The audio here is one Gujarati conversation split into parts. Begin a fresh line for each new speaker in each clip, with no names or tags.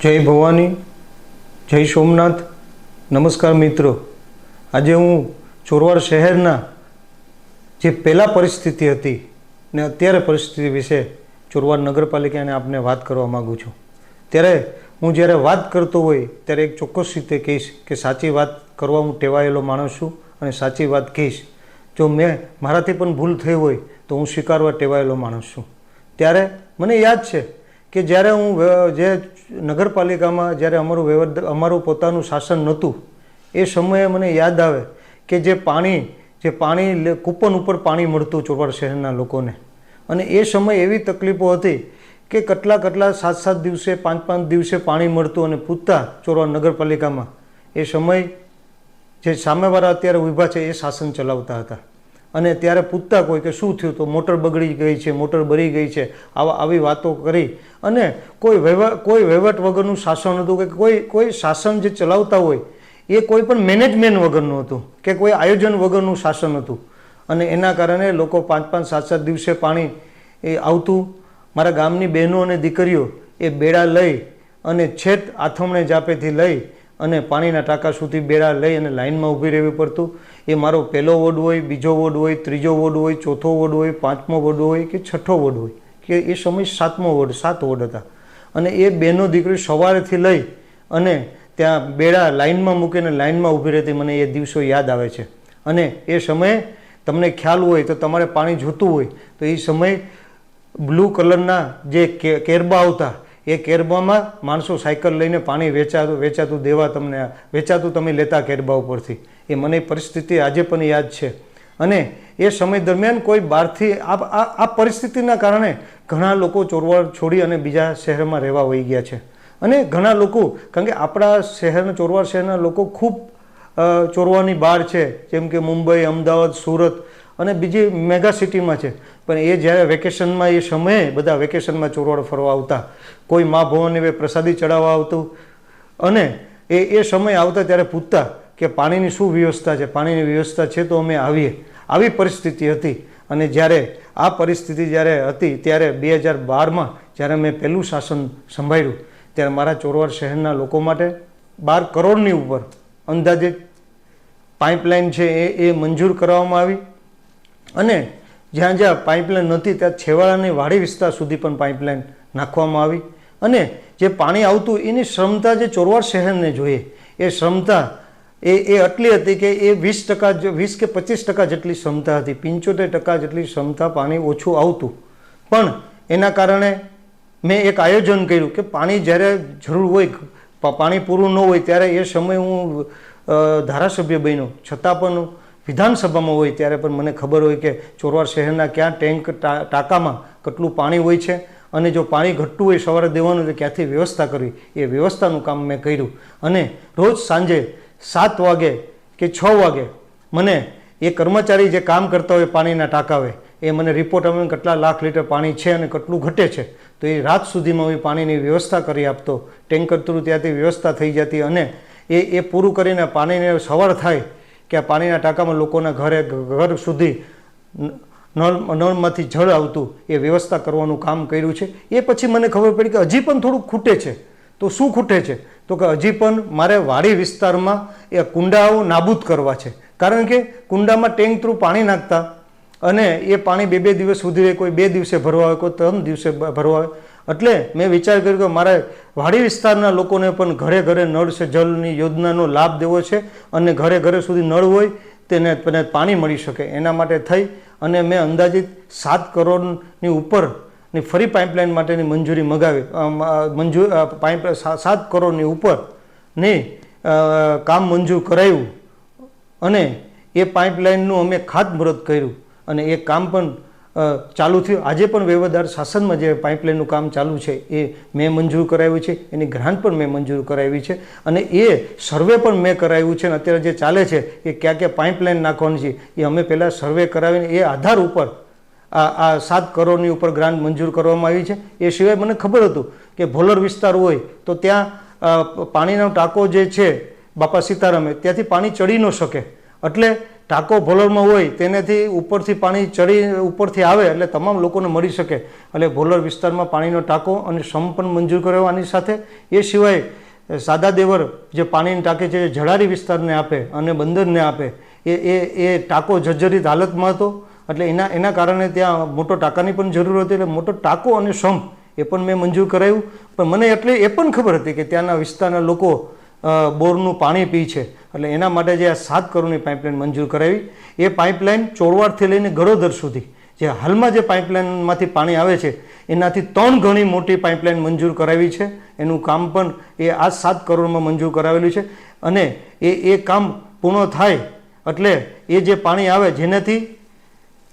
જય ભવાની, જય સોમનાથ. નમસ્કાર મિત્રો. આજે હું ચોરવાડ શહેરના જે પહેલાં પરિસ્થિતિ હતી ને અત્યારે પરિસ્થિતિ વિશે ચોરવાડ નગરપાલિકાને આપને વાત કરવા માગું છું. ત્યારે હું જ્યારે વાત કરતો હોય ત્યારે એક ચોક્કસ રીતે કહીશ કે સાચી વાત કરવા હું ટેવાયેલો માણસ છું અને સાચી વાત કહીશ. જો મારાથી પણ ભૂલ થઈ હોય તો હું સ્વીકારવા ટેવાયેલો માણસ છું. ત્યારે મને યાદ છે કે જ્યારે હું જે નગરપાલિકામાં જ્યારે અમારું પોતાનું શાસન નહોતું એ સમયે મને યાદ આવે કે જે પાણી કૂપન ઉપર પાણી મળતું ચોરવાડ શહેરના લોકોને, અને એ સમયે એવી તકલીફો હતી કે કેટલા 7 દિવસે 5 દિવસે પાણી મળતું અને પૂછતા ચોરવાડ નગરપાલિકામાં. એ સમય જે સામેવાળા અત્યારે ઊભા છે એ શાસન ચલાવતા હતા અને ત્યારે પૂછતા કોઈ કે શું થયું, તો મોટર બગડી ગઈ છે, મોટર બળી ગઈ છે, આવી વાતો કરી. અને કોઈ વહીવટ વગરનું શાસન હતું કે કોઈ શાસન જે ચલાવતા હોય એ કોઈ પણ મેનેજમેન્ટ વગરનું હતું કે કોઈ આયોજન વગરનું શાસન હતું. અને એના કારણે લોકો 5 7 દિવસે પાણી એ આવતું. મારા ગામની બહેનો અને દીકરીઓ એ બેડા લઈ અને છેક આથમણે જાપેથી લઈ અને પાણીના ટાંકા સુધી બેડા લઈ અને લાઇનમાં ઊભી રહેવી પડતું. એ મારો પહેલો વોર્ડ હોય, બીજો વોર્ડ હોય, ત્રીજો વોર્ડ હોય, ચોથો વોર્ડ હોય, 5મો વોર્ડ હોય કે 6ઠ્ઠો વોર્ડ હોય કે એ સમય 7મો વોર્ડ, 7 વોર્ડ હતા. અને એ બહેનો દીકરી સવારેથી લઈ અને ત્યાં બેડા લાઇનમાં મૂકીને લાઇનમાં ઊભી રહેતી. મને એ દિવસો યાદ આવે છે. અને એ સમયે તમને ખ્યાલ હોય તો તમારે પાણી જોતું હોય તો એ સમયે બ્લુ કલરના જે કેરબા આવતા એ કેરબામાં માણસો સાયકલ લઈને પાણી વેચાતું તમે લેતા કેરબા ઉપરથી. એ મને પરિસ્થિતિ આજે પણ યાદ છે. અને એ સમય દરમિયાન કોઈ બહારથી આ પરિસ્થિતિના કારણે ઘણા લોકો ચોરવાડ છોડી અને બીજા શહેરમાં રહેવા વહી ગયા છે. અને ઘણા લોકો, કારણ કે આપણા ચોરવાડ શહેરના લોકો ખૂબ ચોરવાની બહાર છે, જેમ કે મુંબઈ, અમદાવાદ, સુરત અને બીજી મેગા સિટીમાં છે. પણ એ જ્યારે વેકેશનમાં એ સમયે બધા વેકેશનમાં ચોરવાડ ફરવા આવતા. કોઈ મા ભવાની પ્રસાદી ચડાવવા આવતું. અને એ સમય આવતા ત્યારે પૂછતા કે પાણીની શું વ્યવસ્થા છે, પાણીની વ્યવસ્થા છે તો અમે આવીએ. આવી પરિસ્થિતિ હતી. અને જ્યારે આ પરિસ્થિતિ જ્યારે હતી ત્યારે 2012માં જ્યારે મેં પહેલું શાસન સંભાળ્યું ત્યારે મારા ચોરવાડ શહેરના લોકો માટે 12 કરોડની ઉપર અંદાજિત પાઇપલાઇન છે એ મંજૂર કરવામાં આવી. અને જ્યાં પાઇપલાઇન નથી ત્યાં છેવાડાની વાડી વિસ્તાર સુધી પણ પાઇપલાઇન નાખવામાં આવી. અને જે પાણી આવતું એની ક્ષમતા જે ચોરવાડ શહેરને જોઈએ એ ક્ષમતા એ આટલી હતી કે એ 20% કે 25% જેટલી ક્ષમતા હતી. 75% જેટલી ક્ષમતા પાણી ઓછું આવતું. પણ એના કારણે મેં એક આયોજન કર્યું કે પાણી જ્યારે જરૂર હોય, પાણી પૂરું ન હોય ત્યારે એ સમયે હું ધારાસભ્ય બન્યો. છતાં પણ વિધાનસભામાં હોય ત્યારે પણ મને ખબર હોય કે ચોરવાડ શહેરના ક્યાં ટાંકામાં કેટલું પાણી હોય છે અને જો પાણી ઘટતું હોય સવારે દેવાનું તો ક્યાંથી વ્યવસ્થા કરવી, એ વ્યવસ્થાનું કામ મેં કર્યું. અને રોજ સાંજે 7 વાગે કે 6 વાગે મને એ કર્મચારી જે કામ કરતા હોય પાણીના ટાંકાવે એ મને રિપોર્ટ આવે કેટલા લાખ લીટર પાણી છે અને કેટલું ઘટે છે. તો એ રાત સુધીમાં હું પાણીની વ્યવસ્થા કરી આપતો. ટેન્કર થ્રુ ત્યાંથી વ્યવસ્થા થઈ જતી. અને એ પૂરું કરીને પાણીને સવાર થાય કે આ પાણીના ટાંકામાં લોકોના ઘર સુધી નળમાંથી જળ આવતું. એ વ્યવસ્થા કરવાનું કામ કર્યું છે. એ પછી મને ખબર પડી કે હજી પણ થોડુંક ખૂટે છે. તો શું ખૂટે છે? તો કે હજી પણ મારે વાડી વિસ્તારમાં એ કુંડાઓ નાબૂદ કરવા છે. કારણ કે કુંડામાં ટેન્ક થ્રુ પાણી નાખતા અને એ પાણી 2 દિવસ સુધી રહે, કોઈ 2 દિવસે ભરવા હોય, કોઈ 3 દિવસે ભરવા હોય. એટલે મેં વિચાર કર્યો કે મારે વાડી વિસ્તારના લોકોને પણ ઘરે ઘરે નળ સે જલની યોજનાનો લાભ દેવો છે અને ઘરે સુધી નળ હોય તેને પાણી મળી શકે. એના માટે થઈ અને મેં અંદાજિત 7 કરોડની ઉપરની ફરી પાઇપલાઇન માટેની મંજૂરી મગાવી. 7 કરોડની ઉપરની કામ મંજૂર કરાયું અને એ પાઇપલાઇનનું અમે ખાતમુહૂર્ત કર્યું અને એ કામ પણ ચાલુ થયું. આજે પણ વ્યવહાર શાસનમાં જે પાઇપલાઇનનું કામ ચાલુ છે એ મેં મંજૂર કરાવ્યું છે. એની ગ્રાન્ટ પણ મેં મંજૂર કરાવી છે અને એ સર્વે પણ મેં કરાવ્યું છે. અને અત્યારે જે ચાલે છે એ ક્યાં પાઇપલાઇન નાખવાની છે એ અમે પહેલાં સર્વે કરાવીને એ આધાર ઉપર આ 7 કરોડની ઉપર ગ્રાન્ટ મંજૂર કરવામાં આવી છે. એ સિવાય મને ખબર હતું કે ભોલર વિસ્તાર હોય તો ત્યાં પાણીનો ટાંકો જે છે બાપા સીતારામે ત્યાંથી પાણી ચડી ન શકે. એટલે ટાંકો ભોલરમાં હોય તેનાથી ઉપરથી પાણી ચડી ઉપરથી આવે એટલે તમામ લોકોને મળી શકે એટલે ભોલર વિસ્તારમાં પાણીનો ટાંકો અને સમ પણ મંજૂર કરાવ્યો આની સાથે. એ સિવાય સાદા દેવર જે પાણીની ટાંકી છે એ જળારી વિસ્તારને આપે અને બંદરને આપે એ ટાંકો જર્જરિત હાલતમાં હતો એટલે એના કારણે ત્યાં મોટો ટાંકાની પણ જરૂર હતી એટલે મોટો ટાંકો અને સંપ એ પણ મેં મંજૂર કરાવ્યું. પણ મને એટલે એ પણ ખબર હતી કે ત્યાંના વિસ્તારના લોકો બોરનું પાણી પી છે એટલે એના માટે જે આ 7 કરોડની પાઇપલાઇન મંજૂર કરાવી. એ પાઇપલાઇન ચોરવાડથી લઈને ગળોદર સુધી જે હાલમાં જે પાઇપલાઇનમાંથી પાણી આવે છે એનાથી 3 ગણી મોટી પાઇપલાઇન મંજૂર કરાવી છે. એનું કામ પણ એ આ 7 કરોડમાં મંજૂર કરાવેલું છે અને એ કામ પૂર્ણ થાય એટલે એ જે પાણી આવે જેનાથી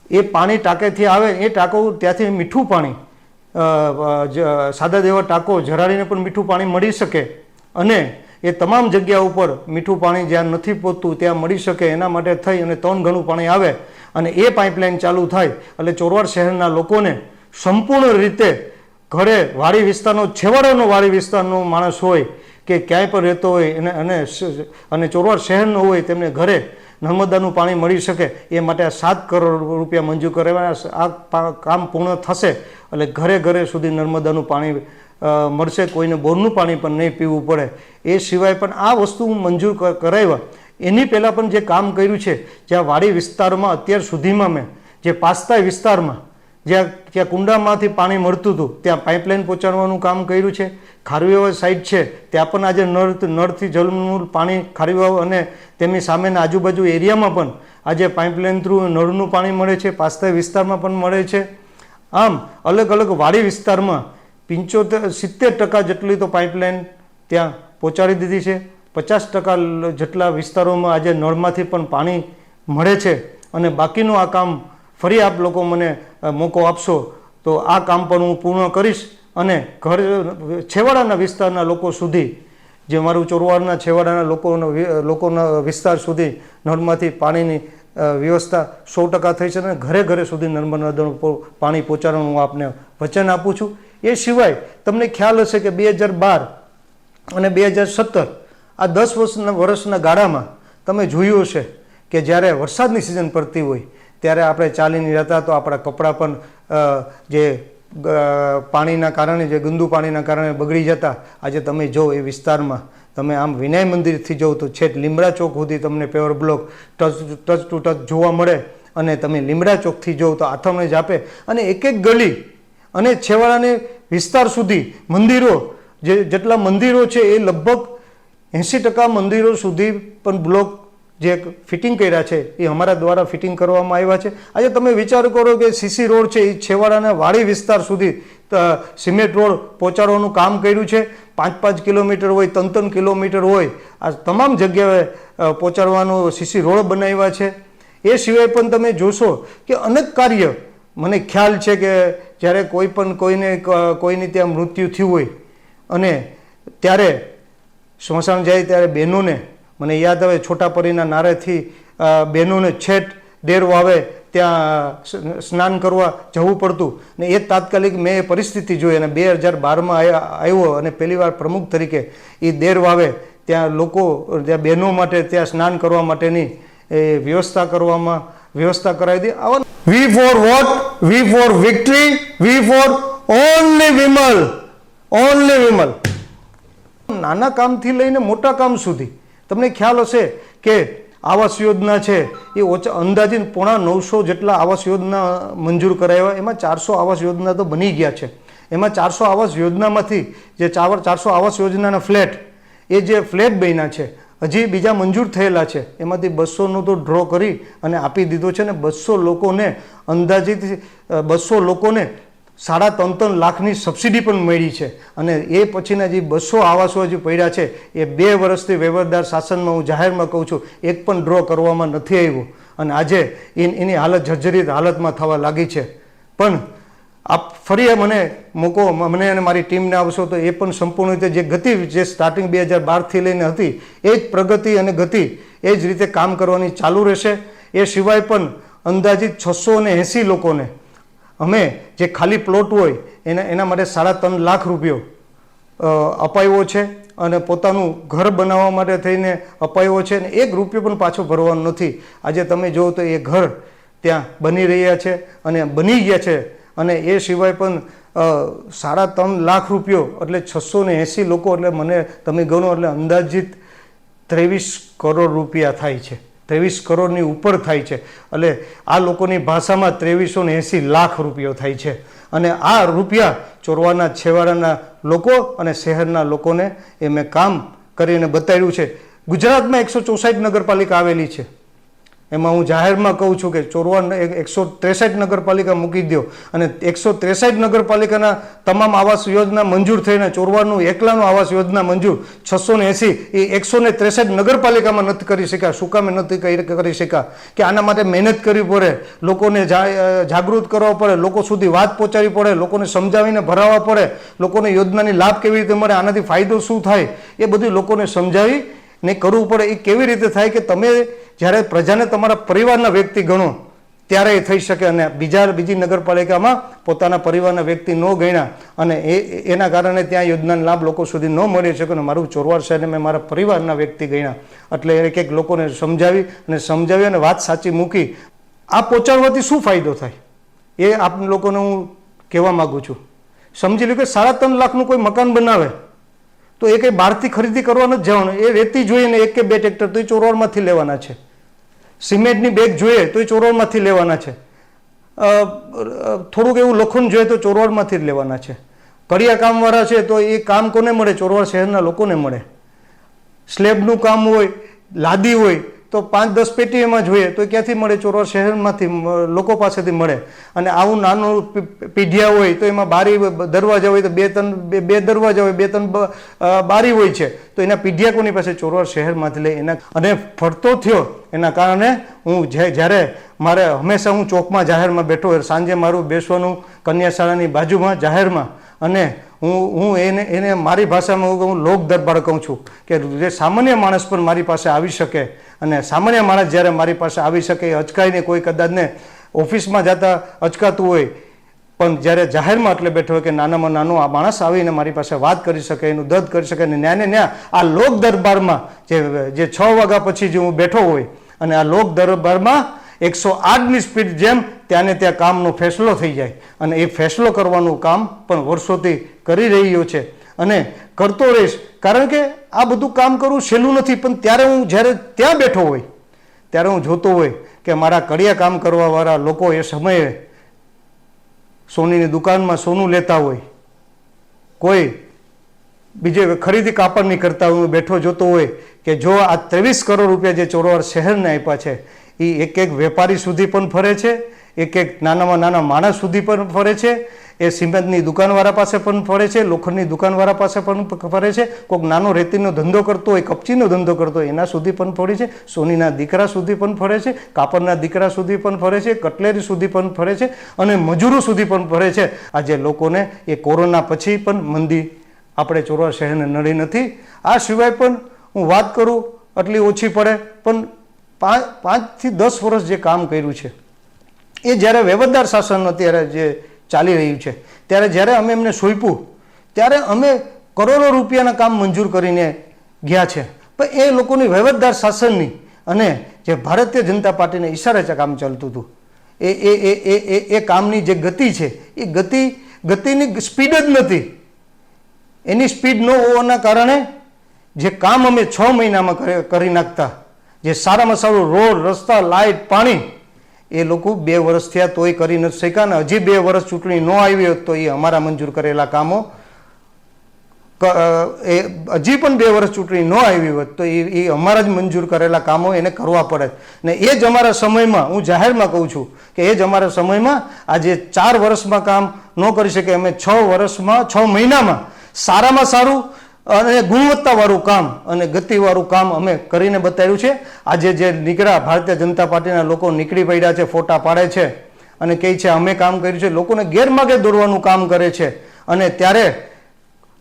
એ પાણી ટાંકેથી આવે એ ટાંકો ત્યાંથી મીઠું પાણી સાદા દેવા ટાંકો જરાડીને પણ મીઠું પાણી મળી શકે અને એ તમામ જગ્યા ઉપર મીઠું પાણી જ્યાં નથી પહોંચતું ત્યાં મળી શકે એના માટે થઈ અને 3 ગણું પાણી આવે અને એ પાઇપલાઇન ચાલુ થાય એટલે ચોરવાડ શહેરના લોકોને સંપૂર્ણ રીતે ઘરે વાડી વિસ્તારનો છેવાડાનો વાડી વિસ્તારનો માણસ હોય કે ક્યાંય પણ રહેતો હોય અને ચોરવાડ શહેરનો હોય તેમને ઘરે નર્મદાનું પાણી મળી શકે એ માટે આ 7 કરોડ રૂપિયા મંજૂર કરાવ્યા. આ કામ પૂર્ણ થશે એટલે ઘરે ઘરે સુધી નર્મદાનું પાણી મળશે, કોઈને બોરનું પાણી પણ નહીં પીવું પડે. એ સિવાય પણ આ વસ્તુ મંજૂર કરાવ્યા એની પહેલાં પણ જે કામ કર્યું છે જ્યાં વાડી વિસ્તારમાં અત્યાર સુધીમાં મેં જે પાસ્તાઈ વિસ્તારમાં જ્યાં કુંડામાંથી પાણી મળતું હતું ત્યાં પાઇપલાઇન પહોંચાડવાનું કામ કર્યું છે. ખારવીવાવ સાઈડ છે ત્યાં પણ આજે નળથી જળનું પાણી ખારવીવાવ અને તેમની સામેના આજુબાજુ એરિયામાં પણ આજે પાઇપલાઇન થ્રુ નળનું પાણી મળે છે. પાસ્તાઈ વિસ્તારમાં પણ મળે છે. આમ અલગ અલગ વાડી વિસ્તારમાં 70% જેટલી તો પાઇપલાઇન ત્યાં પહોંચાડી દીધી છે. 50% જેટલા વિસ્તારોમાં આજે નળમાંથી પણ પાણી મળે છે અને બાકીનું આ કામ ફરી આપ લોકો મને મોકો આપશો તો આ કામ પણ હું પૂર્ણ કરીશ અને છેવાડાના વિસ્તારના લોકો સુધી જે મારું ચોરવાડના છેવાડાના લોકોના વિસ્તાર સુધી નળમાંથી પાણીની વ્યવસ્થા 100% થઈ છે અને ઘરે ઘરે સુધી નર્મદાનું પાણી પહોંચાડવાનું હું આપને વચન આપું છું. એ સિવાય તમને ખ્યાલ હશે કે 2012 અને 2017 આ 10 વર્ષના ગાળામાં તમે જોયું હશે કે જ્યારે વરસાદની સિઝન પડતી હોય ત્યારે આપણે ચાલીને જતા તો આપણા કપડાં પણ જે પાણીના કારણે જે ગંદુ પાણીના કારણે બગડી જતા. આજે તમે જો એ વિસ્તારમાં તમે આમ વિનય મંદિરથી જાઓ તો છેક લીમડા ચોક સુધી તમને paver block touch two touch જોવા મળે અને તમે લીમડા ચોકથી જાઓ તો આથમણે જ આપે અને એક એક ગલી અને છેવાડાને વિસ્તાર સુધી મંદિરો જેટલા મંદિરો છે એ લગભગ 80% મંદિરો સુધી પણ બ્લોક જે ફિટિંગ કર્યા છે એ અમારા દ્વારા ફિટિંગ કરવામાં આવ્યા છે. આજે તમે વિચાર કરો કે સીસી રોડ છે એ છેવાડાના વાડી વિસ્તાર સુધી સિમેન્ટ રોડ પહોંચાડવાનું કામ કર્યું છે. 5-5 કિલોમીટર હોય 3-3 કિલોમીટર હોય આ તમામ જગ્યાએ પહોંચાડવાનો સીસી રોડ બનાવ્યા છે. એ સિવાય પણ તમે જોશો કે અનેક કાર્ય મને ખ્યાલ છે કે જ્યારે કોઈની ત્યાં મૃત્યુ થયું હોય અને ત્યારે સ્મશાન જાય ત્યારે બહેનોને મને યાદ આવે છોટાપરીના નારેથી બહેનોને છેટ ડેર વાવે ત્યાં સ્નાન કરવા જવું પડતું ને એ તાત્કાલિક મેં એ પરિસ્થિતિ જોઈ અને 2012માં આવ્યો અને પહેલીવાર પ્રમુખ તરીકે એ દેર વાવે ત્યાં ત્યાં બહેનો માટે ત્યાં સ્નાન કરવા માટેની એ વ્યવસ્થા કરાવી દી. V for vote? V for victory, V for only Vimal, only Vimal. નાના કામથી લઈને મોટા કામ સુધી તમને ખ્યાલ હશે કે આવાસ યોજના છે એ અંદાજિત 950 જેટલા આવાસ યોજના મંજૂર કરાવ્યા. એમાં 400 આવાસ યોજના તો બની ગયા છે. એમાં 400 આવાસ યોજનામાંથી જે 400 આવાસ યોજનાના ફ્લેટ એ જે ફ્લેટ બન્યા છે હજી બીજા મંજૂર થયેલા છે એમાંથી 200નો તો ડ્રો કરી અને આપી દીધો છે. અને 200 લોકોને અંદાજિત 200 લોકોને 3.5 લાખની સબસિડી પણ મળી છે. અને એ પછીના જે 200 આવાસો હજી પડ્યા છે એ 2 વર્ષથી વહીવટદાર શાસનમાં હું જાહેરમાં કહું છું એક પણ ડ્રો કરવામાં નથી આવ્યો અને આજે એની હાલત જર્જરિત હાલતમાં થવા લાગી છે. પણ આપ ફરી મને અને મારી ટીમને આવશો તો એ પણ સંપૂર્ણ રીતે જે ગતિ જે સ્ટાર્ટિંગ 2012થી લઈને હતી એ જ પ્રગતિ અને ગતિ એ જ રીતે કામ કરવાની ચાલુ રહેશે. એ સિવાય પણ અંદાજિત 680 લોકોને અમે જે ખાલી પ્લોટ હોય એના માટે 3.5 લાખ રૂપિયો અપાયો છે અને પોતાનું ઘર બનાવવા માટે થઈને અપાયો છે અને 1 રૂપિયો પણ પાછો ભરવાનો નથી. આજે તમે જુઓ તો એ ઘર ત્યાં બની રહ્યા છે અને બની ગયા છે અને એ સિવાય પણ 3.5 લાખ રૂપિયો એટલે 680 લોકો એટલે મને તમે ગણો એટલે અંદાજિત 23 કરોડ રૂપિયા થાય છે. 23 કરોડની ઉપર થાય છે એટલે આ લોકોની ભાષામાં 2380 લાખ રૂપિયો થાય છે. અને આ રૂપિયા ચોરવાના છેવાડાના લોકો અને શહેરના લોકોને એ મેં કામ કરીને બતાવ્યું છે. ગુજરાતમાં 164 નગરપાલિકા આવેલી છે. એમાં હું જાહેરમાં કહું છું કે ચોરવા 163 નગરપાલિકા મૂકી દો અને 163 નગરપાલિકાના તમામ આવાસ યોજના મંજૂર થઈને ચોરવાનું એકલાનું આવાસ યોજના મંજૂર 680 એ 163 નગરપાલિકામાં નથી કરી શક્યા. શું કામે નથી કરી શક્યા? કે આના માટે મહેનત કરવી પડે, લોકોને જાગૃત કરવા પડે, લોકો સુધી વાત પહોંચાડવી પડે, લોકોને સમજાવીને ભરાવવા પડે, લોકોને યોજનાની લાભ કેવી રીતે મળે, આનાથી ફાયદો શું થાય એ બધું લોકોને સમજાવી ને કરવું પડે. એ કેવી રીતે થાય કે તમે જ્યારે પ્રજાને તમારા પરિવારના વ્યક્તિ ગણો ત્યારે એ થઈ શકે અને બીજી નગરપાલિકામાં પોતાના પરિવારના વ્યક્તિ ન ગણ્યા અને એના કારણે ત્યાં યોજનાનો લાભ લોકો સુધી ન મળી શકે. અને મારું ચોરવાડ શહેરને મેં મારા પરિવારના વ્યક્તિ ગણ્યા એટલે એક લોકોને સમજાવી અને વાત સાચી મૂકી. આ પહોંચાડવાથી શું ફાયદો થાય એ આપ લોકોને હું કહેવા માગું છું. સમજી લો કે 3.5 લાખનું કોઈ મકાન બનાવે તો એ કંઈ બહારથી ખરીદી કરવા નથી જવાનું. એ રેતી જોઈએ ને 1 કે 2 ટ્રેક્ટર તો એ ચોરવાડમાંથી લેવાના છે. સિમેન્ટની બેગ જોઈએ તો એ ચોરવાડમાંથી લેવાના છે. થોડુંક એવું લોખંડ જોઈએ તો ચોરવાડમાંથી જ લેવાના છે. કડિયા કામવાળા છે તો એ કામ કોને મળે? ચોરવાડ શહેરના લોકોને મળે. સ્લેબનું કામ હોય, લાદી હોય તો 5-10 પેટી એમાં જોઈએ તો ક્યાંથી મળે? ચોરવાડ શહેરમાંથી લોકો પાસેથી મળે. અને આવું નાનું પીઢિયા હોય તો એમાં બારી દરવાજા હોય તો 2 દરવાજા હોય, 2-3 બારી હોય છે તો એના પીઢિયા કોની પાસે? ચોરવાડ શહેરમાંથી લે. એના અને ફરતો થયો એના કારણે હું જ્યારે મારે હંમેશા હું ચોકમાં જાહેરમાં બેઠો હોય, સાંજે મારું બેસવાનું કન્યા શાળાની બાજુમાં જાહેરમાં અને હું એને મારી ભાષામાં હું લોક દરબાર કહું છું કે જે સામાન્ય માણસ પણ મારી પાસે આવી શકે અને સામાન્ય માણસ જ્યારે મારી પાસે આવી શકે એ અચકાઈને કોઈ કદાચને ઓફિસમાં જતા અચકાતું હોય પણ જ્યારે જાહેરમાં એટલે બેઠો હોય કે નાનામાં નાનો આ માણસ આવીને મારી પાસે વાત કરી શકે, એનું દર્દ કરી શકે અને ન્યા આ લોક દરબારમાં જે 6 વાગ્યા પછી જે હું બેઠો હોય અને આ લોક દરબારમાં 108ની સ્પીડ જેમ ત્યાંને ત્યાં કામનો ફેસલો થઈ જાય અને એ ફેસલો કરવાનું કામ પણ વર્ષોથી કરી રહ્યો છે અને કરતો રહીશ. કારણ કે આ બધું કામ કરવું સહેલું નથી પણ ત્યારે હું જ્યારે ત્યાં બેઠો હોય ત્યારે હું જોતો હોય કે મારા કડિયા કામ કરવાવાળા લોકો એ સમયે સોનીની દુકાનમાં સોનું લેતા હોય, કોઈ બીજે ખરીદી કાપડની કરતા હું બેઠો જોતો હોય કે જો આ 23 કરોડ રૂપિયા જે ચોરવાડ શહેરને આપ્યા છે એ એક વેપારી સુધી પણ ફરે છે, એક નાનામાં નાના માણસ સુધી પણ ફરે છે, એ સિમેન્ટની દુકાનવાળા પાસે પણ ફરે છે, લોખંડની દુકાનવાળા પાસે પણ ફરે છે, કોઈક નાનો રેતીનો ધંધો કરતો હોય, કપચીનો ધંધો કરતો હોય એના સુધી પણ ફરે છે, સોનીના દીકરા સુધી પણ ફરે છે, કાપડના દીકરા સુધી પણ ફરે છે, કટલેરી સુધી પણ ફરે છે અને મજૂરો સુધી પણ ફરે છે. આજે લોકોને એ કોરોના પછી પણ મંદી આપણે ચોરવાડ શહેરને નડી નથી. આ સિવાય પણ હું વાત કરું એટલી ઓછી પડે પણ 5 થી 10 વર્ષ જે કામ કર્યું છે એ જ્યારે વ્યવસ્થાદાર શાસન અત્યારે જે ચાલી રહ્યું છે ત્યારે જ્યારે અમે એમને સોંપ્યું ત્યારે અમે કરોડો રૂપિયાના કામ મંજૂર કરીને ગયા છે પણ એ લોકોની વ્યવસ્થાદાર શાસનની અને જે ભારતીય જનતા પાર્ટીને ઈશારે કામ ચાલતું હતું એ કામની જે ગતિ છે એ ગતિની સ્પીડ જ નથી. એની સ્પીડ ન હોવાના કારણે જે કામ અમે 6 મહિનામાં કરી નાખતા, જે સારામાં સારું રોડ, રસ્તા, લાઇટ, પાણી એ લોકો 2 વર્ષ થયા તોય કરી નથી શક્યા ને હજી 2 વર્ષ ચૂંટણી ન આવી હોત તો એ અમારા મંજૂર કરેલા કામો હજી પણ 2 વર્ષ ચૂંટણી ન આવી હોત તો એ અમારા જ મંજૂર કરેલા કામો એને કરવા પડે ને એ જ અમારા સમયમાં હું જાહેરમાં કહું છું કે એ જ અમારા સમયમાં આજે 4 વર્ષમાં કામ ન કરી શકે અમે 6 મહિનામાં સારામાં સારું અને ગુણવત્તાવાળું કામ અને ગતિવાળું કામ અમે કરીને બતાવ્યું છે. આજે જે નીકળ્યા ભારતીય જનતા પાર્ટીના લોકો નીકળી પડ્યા છે, ફોટા પાડે છે અને કહે છે અમે કામ કર્યું છે, લોકોને ગેરમાર્ગે દોરવાનું કામ કરે છે અને ત્યારે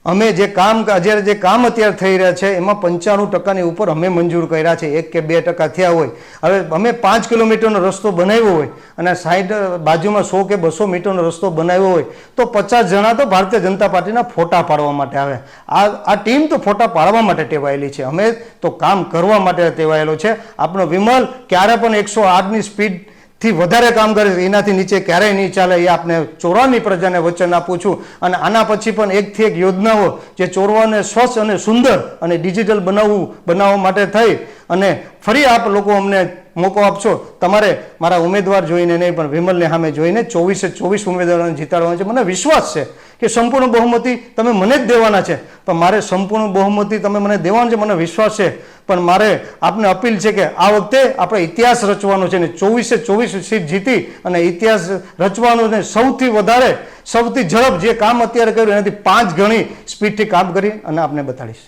અમે જે કામ અત્યારે થઈ રહ્યા છે એમાં 95% ઉપર અમે મંજૂર કર્યા છે, 1 કે 2% થયા હોય. હવે અમે 5 કિલોમીટરનો રસ્તો બનાવ્યો હોય અને સાઈડ બાજુમાં 100 કે 200 મીટરનો રસ્તો બનાવ્યો હોય તો 50 જણા તો ભારતીય જનતા પાર્ટીના ફોટા પાડવા માટે આવે. આ ટીમ તો ફોટા પાડવા માટે ટેવાયેલી છે, અમે તો કામ કરવા માટે ટેવાયેલો છે. આપણો વિમલ ક્યારે પણ 108ની સ્પીડ થી વધારે કામ કરે છે, એનાથી નીચે ક્યારેય નહીં ચાલે. એ આપણે ચોરવાની પ્રજાને વચન આપું છું. અને આના પછી પણ એકથી એક યોજનાઓ જે ચોરવાને સ્વચ્છ અને સુંદર અને ડિજિટલ બનાવવા માટે થઈ અને ફરી આપ લોકો અમને મોકો આપશો. તમારે મારા ઉમેદવાર જોઈને નહીં પણ વિમલને સામે જોઈને 24 ઉમેદવારોને જીતાડવાના છે. મને વિશ્વાસ છે કે સંપૂર્ણ બહુમતી તમે મને જ દેવાના છે, પણ મારે સંપૂર્ણ બહુમતી તમે મને દેવાનું છે, મને વિશ્વાસ છે. પણ મારે આપને અપીલ છે કે આ વખતે આપણે ઇતિહાસ રચવાનો છે ને 24 સીટ જીતી અને ઇતિહાસ રચવાનો છે. સૌથી વધારે સૌથી ઝડપ જે કામ અત્યારે કર્યું એનાથી 5 ગણી સ્પીડથી કામ કરી અને આપને બતાડીશ.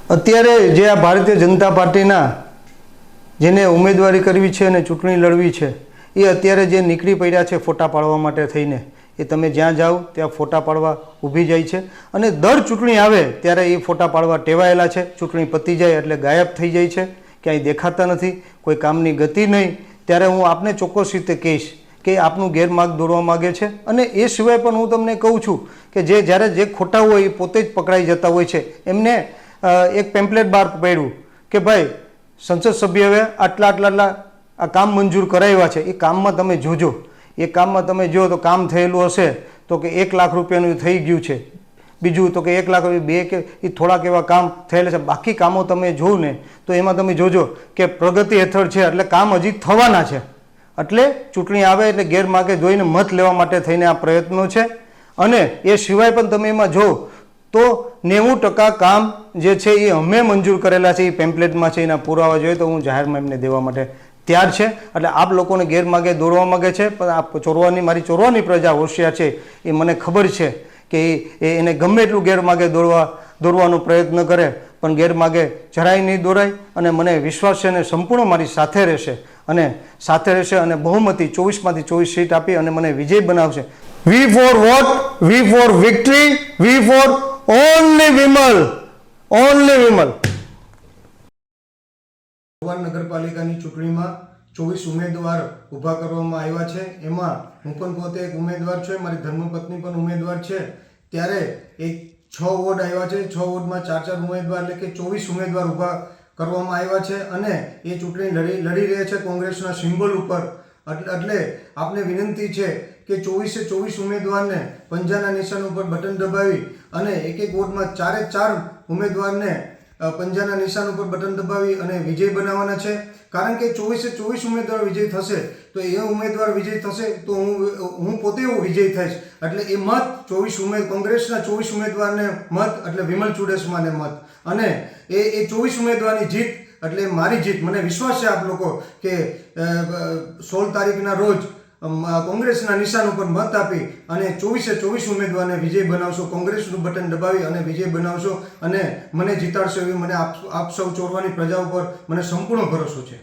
અત્યારે જે આ ભારતીય જનતા પાર્ટીના જેને ઉમેદવારી કરવી છે અને ચૂંટણી લડવી છે એ અત્યારે જે નીકળી પડ્યા છે ફોટા પાડવા માટે થઈને, એ તમે જ્યાં જાઓ ત્યાં ફોટા પાડવા ઊભી જાય છે અને દર ચૂંટણી આવે ત્યારે એ ફોટા પાડવા ટેવાયેલા છે. ચૂંટણી પતી જાય એટલે ગાયબ થઈ જાય છે, ક્યાંય દેખાતા નથી, કોઈ કામની ગતિ નહીં. ત્યારે હું આપને ચોક્કસ રીતે કહીશ કે આપનું ગેરમાર્ગ દોરવા માગે છે. અને એ સિવાય પણ હું તમને કહું છું કે જ્યારે જે ખોટા હોય એ પોતે જ પકડાઈ જતા હોય છે. એમને એક પેમ્પલેટ બહાર પાડ્યું કે ભાઈ સંસદ સભ્યએ આટલા આ કામ મંજૂર કરાવ્યા છે, એ કામમાં તમે જોજો. એ કામમાં તમે જો તો કામ થયેલું હશે તો કે 1 લાખ રૂપિયાનું થઈ ગયું છે, બીજું તો કે 1 લાખ રૂપિયા 2 કે એ થોડાક એવા કામ થયેલા છે. બાકી કામો તમે જોઉં ને તો એમાં તમે જોજો કે પ્રગતિ હેઠળ છે, એટલે કામ હજી થવાના છે. એટલે ચૂંટણી આવે એટલે ગેરમાર્ગે જોઈને મત લેવા માટે થઈને આ પ્રયત્નો છે. અને એ સિવાય પણ તમે એમાં જો તો 90% કામ જે છે એ અમે મંજૂર કરેલા છે, એ પેમ્પલેટમાં છે, એના પુરાવા જોઈએ તો હું જાહેરમાં એમને દેવા માટે તૈયાર છે. એટલે આપ લોકોને ગેરમાર્ગે દોરવા માગે છે, પણ આ મારી ચોરવાની પ્રજા હોશિયાર છે. એ મને ખબર છે કે એને ગમે એટલું ગેરમાર્ગે દોરવાનો પ્રયત્ન કરે પણ ગેરમાર્ગે જરાય નહીં દોરાય. અને મને વિશ્વાસ છે અને સંપૂર્ણ મારી સાથે રહેશે અને બહુમતી 24માંથી 24 સીટ આપી અને મને વિજય બનાવશે. V for vote, V for victory, V for only Vimal. નગરપાલિકાની ચૂંટણીમાં 24 ઉમેદવાર ઊભા કરવામાં આવ્યા છે. એમાં હું પણ પોતે એક ઉમેદવાર છું, મારી ધર્મપત્ની પણ ઉમેદવાર છે. ત્યારે એક 6 વોર્ડ આવ્યા છે, 6 વોર્ડમાં 4 ઉમેદવાર એટલે કે 24 ઉમેદવાર ઊભા કરવામાં આવ્યા છે. અને એ ચૂંટણી લડી રહ્યા છે કોંગ્રેસના સિમ્બોલ ઉપર. એટલે આપને વિનંતી છે કે 24 ઉમેદવારને પંજાના નિશાન ઉપર બટન દબાવી અને એક વોર્ડમાં 4 ઉમેદવારને પંજાના નિશાન ઉપર બટન દબાવી અને વિજય બનાવવાના છે. કારણ કે 24 ઉમેદવાર વિજય થશે તો એ ઉમેદવાર વિજય થશે તો હું પોતે વિજય થઈશ. એટલે એ મત કોંગ્રેસના 24 ઉમેદવારને મત એટલે વિમલ ચુડાસમાને મત. અને એ 24 ઉમેદવારની જીત એટલે મારી જીત. મને વિશ્વાસ છે આપ લોકો કે 16 તારીખના રોજ કોંગ્રેસના નિશાન ઉપર મત આપી અને 24 ઉમેદવારને વિજય બનાવશો. કોંગ્રેસનું બટન દબાવી અને વિજય બનાવશો અને મને જીતાડશો એવી મને આપ સૌ ચોરવાની પ્રજા ઉપર મને સંપૂર્ણ ભરોસો છે.